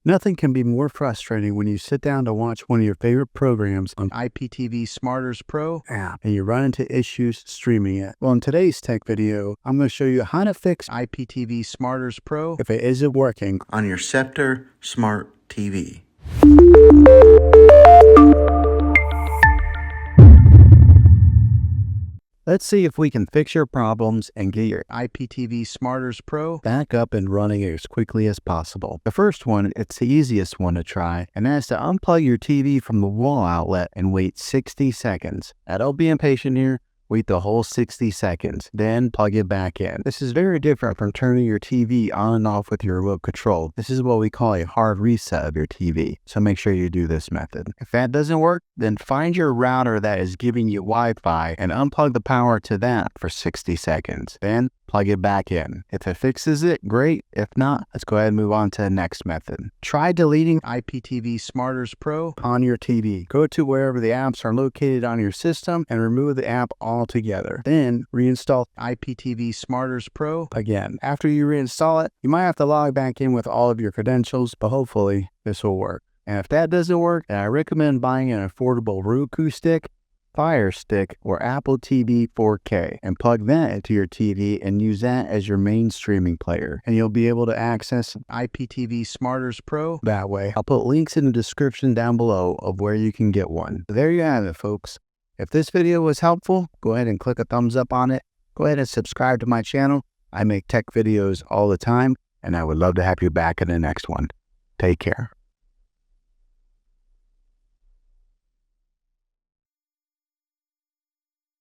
Nothing can be more frustrating when you sit down to watch one of your favorite programs on IPTV Smarters Pro App and you run into issues streaming it. Well, in today's tech video, I'm going to show you how to fix IPTV Smarters Pro if it isn't working on your Sceptre Smart TV. Let's see if we can fix your problems and get your IPTV Smarters Pro back up and running as quickly as possible. The first one, it's the easiest one to try, and that's to unplug your TV from the wall outlet and wait 60 seconds. Now, don't be impatient here. Wait the whole 60 seconds, then plug it back in. This is very different from turning your TV on and off with your remote control. This is what we call a hard reset of your TV, so make sure you do this method. If that doesn't work, then find your router that is giving you Wi-Fi and unplug the power to that for 60 seconds. Then plug it back in. If it fixes it, great. If not, let's go ahead and move on to the next method. Try deleting IPTV Smarters Pro on your TV. Go to wherever the apps are located on your system and remove the app altogether. Then reinstall IPTV Smarters Pro again. After you reinstall it, you might have to log back in with all of your credentials, but hopefully this will work. And if that doesn't work, then I recommend buying an affordable Roku stick, Fire Stick, or Apple TV 4K and plug that into your TV and use that as your main streaming player. And you'll be able to access IPTV Smarters Pro that way. I'll put links in the description down below of where you can get one. There you have it, folks. If this video was helpful, go ahead and click a thumbs up on it. Go ahead and subscribe to my channel. I make tech videos all the time, and I would love to have you back in the next one. Take care.